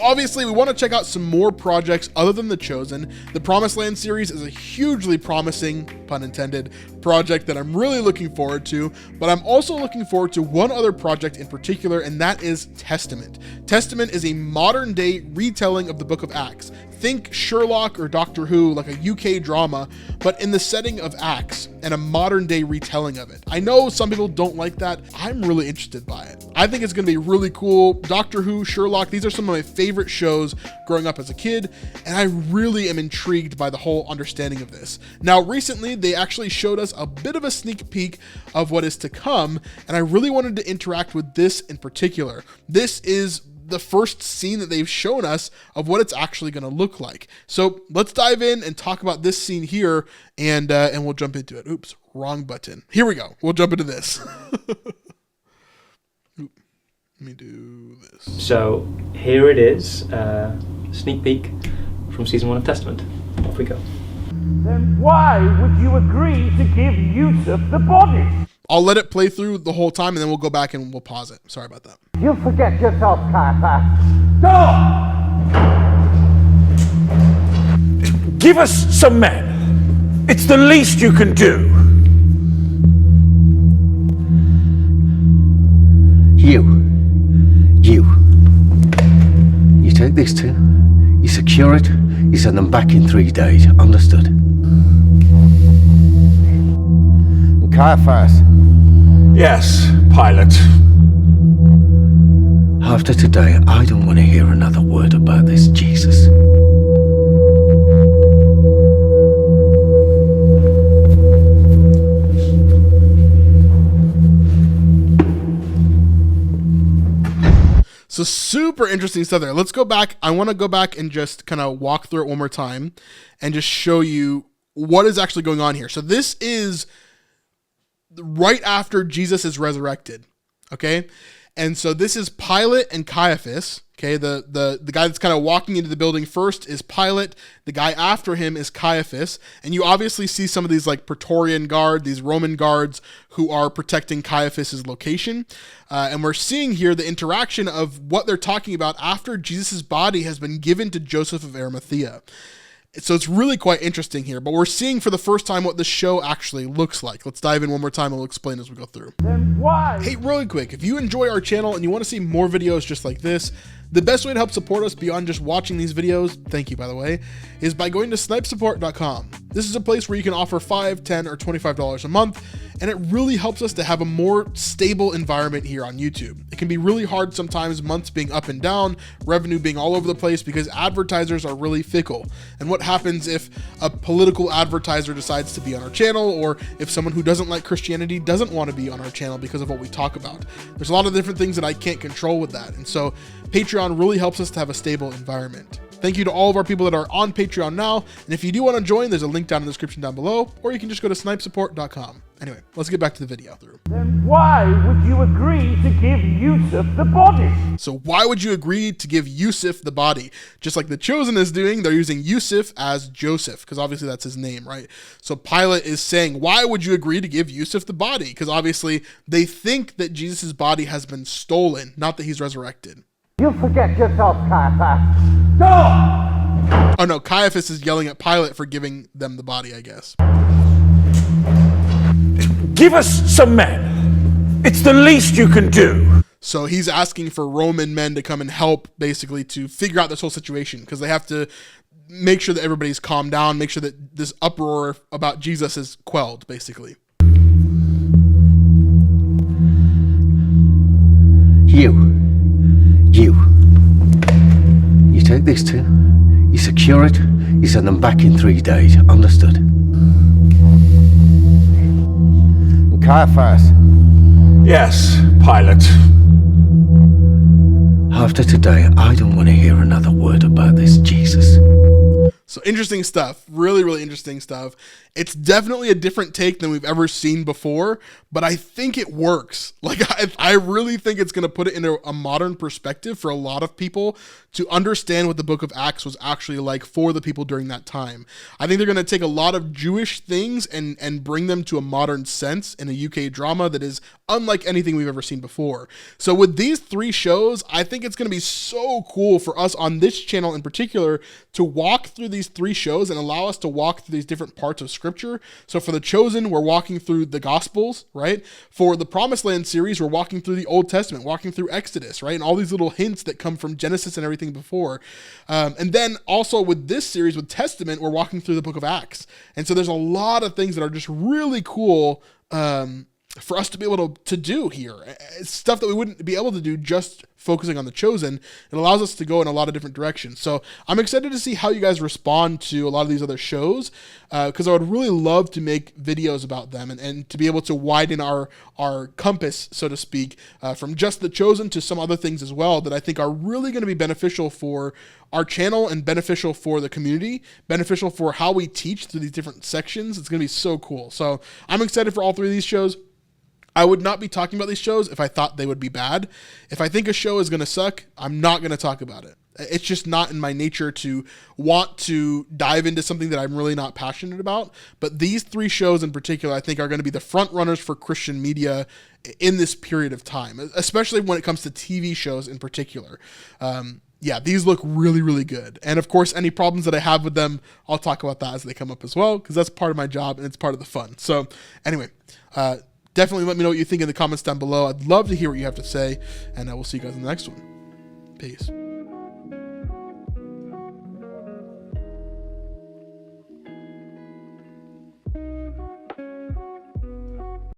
Obviously, we want to check out some more projects other than The Chosen. The Promised Land series is a hugely promising, pun intended, project that I'm really looking forward to, but I'm also looking forward to one other project in particular, and that is Testament. Testament is a modern day retelling of the Book of Acts. Think Sherlock or Doctor Who, like a UK drama, but in the setting of Acts and a modern day retelling of it. I know some people don't like that. I'm really interested by it. I think it's going to be really cool. Doctor Who, Sherlock, these are some of my favorite shows growing up as a kid, and I really am intrigued by the whole understanding of this. Now, recently, they actually showed us a bit of a sneak peek of what is to come, and I really wanted to interact with this in particular. This is the first scene that they've shown us of what it's actually going to look like. So let's dive in and talk about this scene here, and we'll jump into it. Oops, wrong button. Here we go. We'll jump into this. Let me do this. So here it is, sneak peek from season 1 of Testament. Off we go. Then why would you agree to give Yusuf the body? I'll let it play through the whole time, and then we'll go back and we'll pause it. Sorry about that. You forget yourself, Caiaphas. Go! Give us some men. It's the least you can do. You take these two, you secure it, you send them back in 3 days. Understood? And Caiaphas. Yes, Pilate. After today, I don't want to hear another word about this Jesus. So super interesting stuff there. Let's go back. I want to go back and just kind of walk through it one more time and just show you what is actually going on here. So this is right after Jesus is resurrected. Okay. And so this is Pilate and Caiaphas. Okay. The guy that's kind of walking into the building first is Pilate. The guy after him is Caiaphas. And you obviously see some of these like Praetorian guard, these Roman guards who are protecting Caiaphas's location. And we're seeing here the interaction of what they're talking about after Jesus's body has been given to Joseph of Arimathea. So it's really quite interesting here, but we're seeing for the first time what the show actually looks like. Let's dive in one more time and we'll explain as we go through. Then why? Hey, really quick, if you enjoy our channel and you want to see more videos just like this, the best way to help support us beyond just watching these videos, thank you by the way, is by going to snipesupport.com. This is a place where you can offer $5, $10, or $25 a month, and it really helps us to have a more stable environment here on YouTube. It can be really hard sometimes, months being up and down, revenue being all over the place because advertisers are really fickle. And what happens if a political advertiser decides to be on our channel, or if someone who doesn't like Christianity doesn't want to be on our channel because of what we talk about? There's a lot of different things that I can't control with that. And so Patreon really helps us to have a stable environment. Thank you to all of our people that are on Patreon now. And if you do want to join, there's a link down in the description down below, or you can just go to snipesupport.com. Anyway, let's get back to the video. Then why would you agree to give Yusuf the body? So why would you agree to give Yusuf the body? Just like The Chosen is doing, they're using Yusuf as Joseph, because obviously that's his name, right? So Pilate is saying, why would you agree to give Yusuf the body? Because obviously they think that Jesus' body has been stolen, not that he's resurrected. You forget yourself, Caiaphas. Go! Oh no, Caiaphas is yelling at Pilate for giving them the body, I guess. Give us some men. It's the least you can do. So he's asking for Roman men to come and help, basically, to figure out this whole situation, because they have to make sure that everybody's calmed down, make sure that this uproar about Jesus is quelled, basically. You take these two, you secure it, you send them back in 3 days. Understood? And Caiaphas. Yes, Pilate. After today, I don't want to hear another word about this Jesus. So interesting stuff, really, really interesting stuff. It's definitely a different take than we've ever seen before, but I think it works. Like, I really think it's going to put it into a modern perspective for a lot of people to understand what the book of Acts was actually like for the people during that time. I think they're going to take a lot of Jewish things and bring them to a modern sense in a UK drama that is unlike anything we've ever seen before. So with these 3 shows, I think it's going to be so cool for us on this channel in particular to walk through these 3 shows and allow us to walk through these different parts of Scripture. So for The Chosen, we're walking through the Gospels, right? For the Promised Land series, we're walking through the Old Testament, walking through Exodus, right? And all these little hints that come from Genesis and everything before. And then also with this series, with Testament, we're walking through the book of Acts. And so there's a lot of things that are just really cool for us to be able to do here. It's stuff that we wouldn't be able to do just focusing on The Chosen. It allows us to go in a lot of different directions. So I'm excited to see how you guys respond to a lot of these other shows, because I would really love to make videos about them and to be able to widen our compass, so to speak, from just The Chosen to some other things as well that I think are really going to be beneficial for our channel and beneficial for the community, beneficial for how we teach through these different sections. It's going to be so cool. So I'm excited for all 3 of these shows. I would not be talking about these shows if I thought they would be bad. If I think a show is going to suck, I'm not going to talk about it. It's just not in my nature to want to dive into something that I'm really not passionate about. But these 3 shows in particular, I think are going to be the front runners for Christian media in this period of time, especially when it comes to TV shows in particular. Yeah, these look really, really good. And of course, any problems that I have with them, I'll talk about that as they come up as well, because that's part of my job and it's part of the fun. So anyway, definitely let me know what you think in the comments down below. I'd love to hear what you have to say, and we'll see you guys in the next one. Peace.